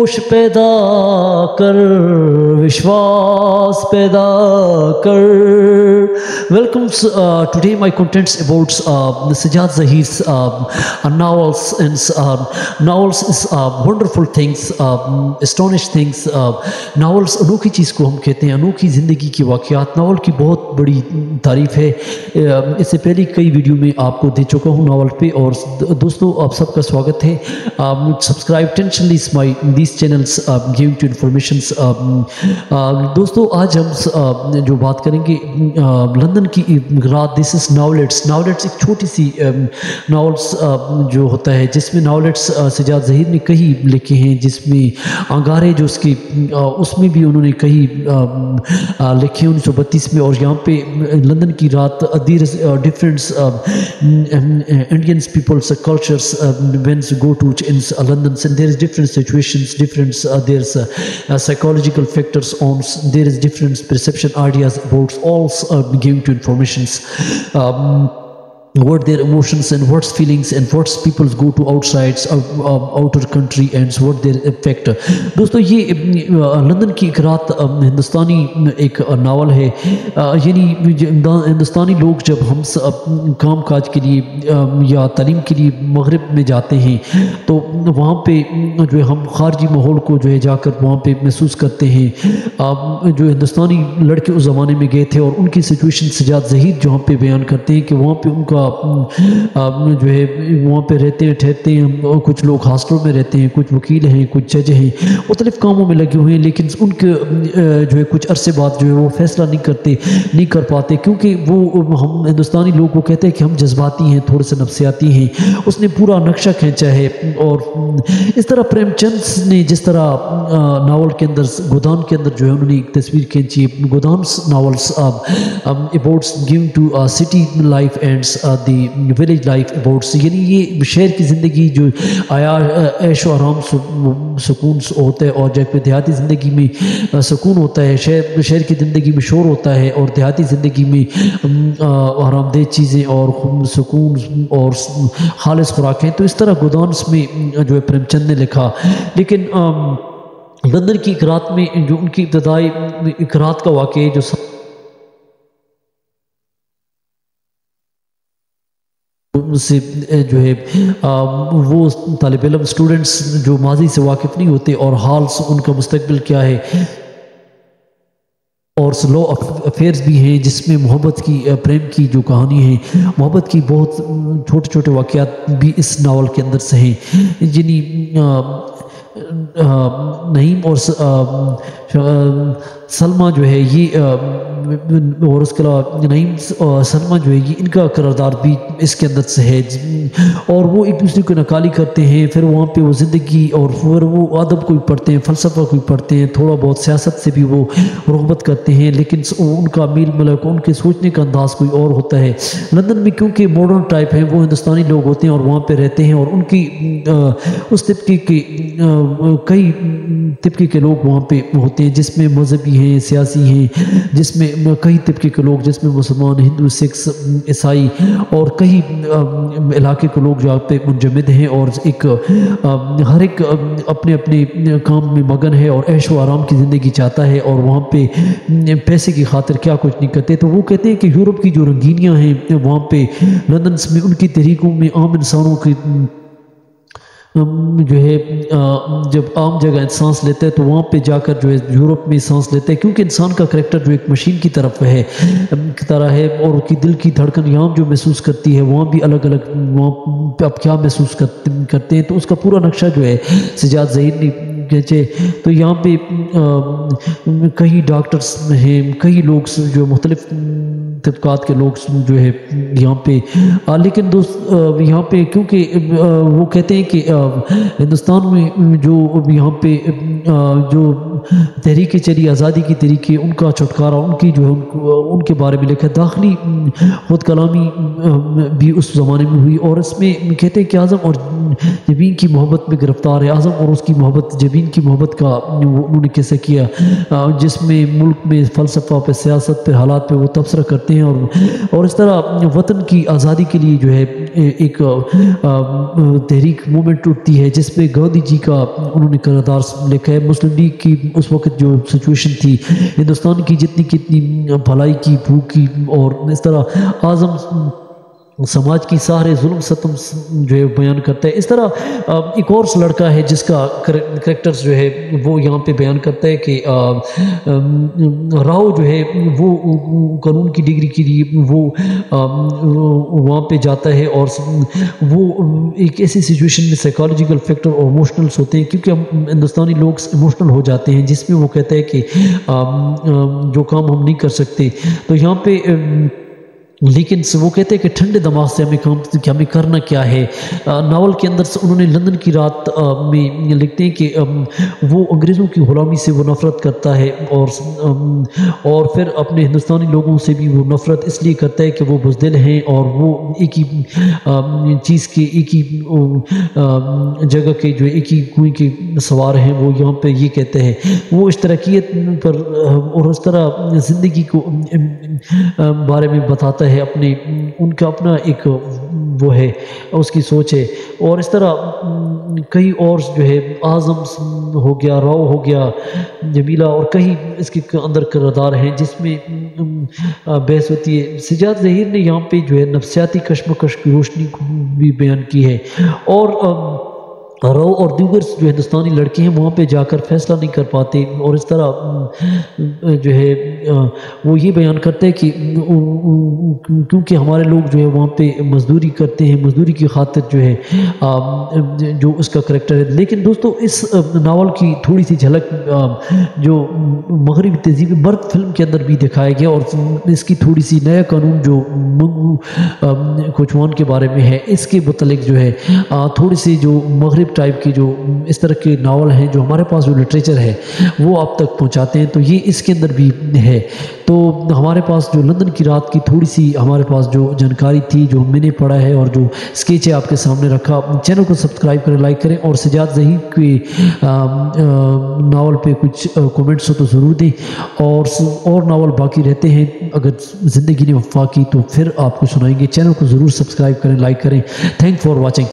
जोश पैदा कर, विश्वास पैदा कर. Welcome today my contents about Sajjad Zahir's novels and novels is wonderful things, astonished things. novels अनोखी चीज़ को हम कहते हैं, अनोखी ज़िंदगी की वाक़यात. नावल की बहुत बड़ी तारीफ़ है. इससे पहले कई वीडियो में आपको दे चुका हूँ नावल पे. और दोस्तों आप सबका स्वागत है. Subscribe intentionally these channels giving to informations. दोस्तों आज हम जो बात करेंगे लंदन की रात. This is नावलेट्स. नावलेट्स एक छोटी सी नावल्स जो होता है, जिसमें नावलेट्स सज्जाद ज़हीर ने कई लिखे हैं, जिसमें अंगारे जो उसकी उसमें भी उन्होंने कई लिखे 1932 में. और यहाँ पे लंदन की रात different Indian peoples cultures when you go to in London, and there is different situations, different there's psychological factors on, there is different perception ideas about all giving to informations. What their emotions and what's feelings and what's people go to outsides outer country and what their effect. दोस्तों ये London की एक रात हिंदुस्तानी एक novel है. यानी हिंदुस्तानी लोग जब हम काम काज के लिए या तालीम के लिए मगरिब में जाते हैं, तो वहाँ पे जो है हम खारजी माहौल को जो है जाकर वहाँ पे महसूस करते हैं. जो हिंदुस्तानी लड़के उस ज़माने में गए थे और उनकी सिचुएशन सज्जाद ज़हीर जहाँ पे बयान करते हैं कि वहाँ पे उनका जो है वहाँ पे रहते हैं, ठहरते हैं. कुछ लोग हॉस्टल में रहते हैं, कुछ वकील हैं, कुछ जज हैं, मुख्तलिफ कामों में लगे हुए हैं. लेकिन उनके जो है कुछ अरसे बाद जो है वो फैसला नहीं कर पाते, क्योंकि वो हम हिंदुस्तानी लोग को कहते हैं कि हम जज्बाती हैं, थोड़े से नफसियाती हैं. उसने पूरा नक्शा खींचा है. और इस तरह प्रेमचंद ने जिस तरह नावल के अंदर गोदान के अंदर जो है उन्होंने एक तस्वीर खींची. Godaan novels about giving to city life and the village life about. यानी ये शहर की ज़िंदगी जो आया ऐश व आराम सुकून होता है, और जब देहाती ज़िंदगी में सुकून होता है. शहर की ज़िंदगी में शोर होता है, और देहाती ज़िंदगी में आरामदेह चीज़ें और सुकून और खालिस खुराक हैं. तो इस तरह गोदान्स में जो है प्रेमचंद ने लिखा. लेकिन लंदन की एक रात में जो उनकी इब्तदाई एक रात का वाक़या जो से जो है वो तालिब इल्म स्टूडेंट्स जो माजी से वाकिफ़ नहीं होते और हाल उनका मुस्तकबिल क्या है, और लॉ अफेयर्स भी हैं जिसमें मोहब्बत की प्रेम की जो कहानी है, मोहब्बत की बहुत छोटे छोटे वाक़यात भी इस नावल के अंदर से हैं. जिन्हीं नईम और सलमा जो है ये और उसके अलावा नईम और सलमा जो है ये इनका किरदार भी इसके अंदर से है. और वो एक दूसरे को नकाली करते हैं. फिर वहाँ पे वो ज़िंदगी और फिर वो अदब को भी पढ़ते हैं, फ़लसफ़ा को भी पढ़ते हैं, थोड़ा बहुत सियासत से भी वो रग़बत करते हैं. लेकिन उनका मील मलक, उनके सोचने का अंदाज़ कोई और होता है. लंदन में क्योंकि मॉडर्न टाइप है, वो हिंदुस्तानी लोग होते हैं और वहाँ पर रहते हैं, और उनकी उस तबके के कई तबके के लोग वहाँ पे होते हैं, जिसमें मजहबी हैं, सियासी हैं, जिसमें कई तबके के लोग, जिसमें मुसलमान, हिंदू, सिख, ईसाई और कई इलाके के लोग जहाँ पे मुंजमद हैं. और एक हर एक अपने अपने काम में मगन है और ऐश व आराम की ज़िंदगी चाहता है, और वहाँ पे पैसे की खातिर क्या कुछ नहीं करते. तो वो कहते हैं कि यूरोप की जो रंगीनियाँ हैं वहाँ पे लंदन में उनकी तरीक़ों में आम इंसानों की जो है जब आम जगह सांस लेते हैं तो वहाँ पे जाकर जो है यूरोप में सांस लेते हैं, क्योंकि इंसान का करैक्टर जो एक मशीन की तरफ है की तरह है, और उसकी दिल की धड़कन यहाँ जो महसूस करती है वहाँ भी अलग अलग वहाँ पे आप क्या महसूस करते हैं. तो उसका पूरा नक्शा जो है सज्जाद ज़हीर ने खींचे. तो यहाँ पे कई डॉक्टर्स हैं, कई लोग जो मुख्तलिफ तबकात के लोग जो है यहाँ पे. लेकिन दोस्त यहाँ पे क्योंकि वो कहते हैं कि हिंदुस्तान में जो यहाँ पे जो तहरीक चली आज़ादी की तरीके, उनका छुटकारा, उनकी जो है उनके बारे में लिखा. दाखिली खुद कलामी भी उस ज़माने में हुई, और इसमें कहते हैं कि आज़म और जबीन की मोहब्बत में गिरफ्तार है. आज़म और उसकी मोहब्बत जबीन دین کی محبت کا انہوں نے قصہ کیا، جس میں ملک میں فلسفہ پہ، سیاست پہ، حالات پہ وہ تبصرہ کرتے ہیں، اور اس طرح وطن کی آزادی کے لیے جو ہے ایک تحریک مومنٹ اٹھتی ہے، جس پہ گاندھی جی کا انہوں نے کردار لکھا ہے۔ مسلم لیگ کی اس وقت جو سچویشن تھی ہندوستان کی، جتنی کتنی بھلائی کی، بھوک کی، اور اس طرح اعظم سماج کی سارے ظلم ستم جو ہے بیان کرتا ہے۔ اس طرح ایک اور لڑکا ہے جس کا کریکٹرز جو ہے وہ یہاں پہ بیان کرتا ہے کہ راؤ جو ہے وہ قانون کی ڈگری کے لیے وہ وہاں پہ جاتا ہے، اور وہ ایک ایسی سچویشن میں سائیکالوجیکل فیکٹر اور ایموشنلس ہوتے ہیں، کیونکہ ہم ہندوستانی لوگ ایموشنل ہو جاتے ہیں، جس میں وہ کہتا ہے کہ جو کام ہم نہیں کر سکتے، تو یہاں پہ لیکن وہ کہتے ہیں کہ ٹھنڈے دماغ سے ہمیں کرنا کیا ہے۔ ناول کے اندر انہوں نے لندن کی رات میں لکھتے ہیں کہ وہ انگریزوں کی غلامی سے وہ نفرت کرتا ہے، اور پھر اپنے ہندوستانی لوگوں سے بھی وہ نفرت اس لیے کرتا ہے کہ وہ بزدل ہیں، اور وہ ایک ہی چیز کے، ایک ہی جگہ کے جو ایک ہی کنویں کے سوار ہیں۔ وہ یہاں پہ یہ کہتے ہیں، وہ اشتراکیت پر اور اس طرح زندگی کو بارے میں بتاتا ہے، اپنے ان کا اپنا ایک وہ ہے، اس کی سوچ ہے، اور اس طرح کئی اور جو ہے اعظم ہو گیا، راؤ ہو گیا، جمیلہ، اور کئی اس کے اندر کردار ہیں جس میں بحث ہوتی ہے۔ سجاد ظہیر نے یہاں پہ جو ہے نفسیاتی کشمکش کی روشنی بھی بیان کی ہے، اور راؤ اور دیگر جو ہندوستانی لڑکے ہیں وہاں پہ جا کر فیصلہ نہیں کر پاتے، اور اس طرح جو ہے وہ یہ بیان کرتے ہیں کہ کیونکہ ہمارے لوگ جو ہے وہاں پہ مزدوری کرتے ہیں، مزدوری کی خاطر جو ہے جو اس کا کریکٹر ہے۔ لیکن دوستو اس ناول کی تھوڑی سی جھلک جو مغربی تہذیب مرد فلم کے اندر بھی دکھایا گیا، اور اس کی تھوڑی سی نیا قانون جو منگو کوچوان کے بارے میں ہے، اس کے متعلق جو ہے تھوڑی سی جو مغرب ٹائپ کے جو اس طرح کے ناول ہیں جو ہمارے پاس جو لٹریچر ہے وہ آپ تک پہنچاتے ہیں، تو یہ اس کے اندر بھی ہے۔ تو ہمارے پاس جو لندن کی رات کی تھوڑی سی ہمارے پاس جو جانکاری تھی، جو میں نے پڑھا ہے اور جو سکیچ ہے آپ کے سامنے رکھا، چینل کو سبسکرائب کریں، لائک کریں، اور سجاد ظہیر کے ناول پہ کچھ کومنٹس ہو تو ضرور دیں، اور ناول باقی رہتے ہیں، اگر زندگی نے وفا کی تو پھر آپ کو سنائیں گے۔ چینل کو ضرور سبسکرائب کریں، لائک کریں۔ Thank for watching.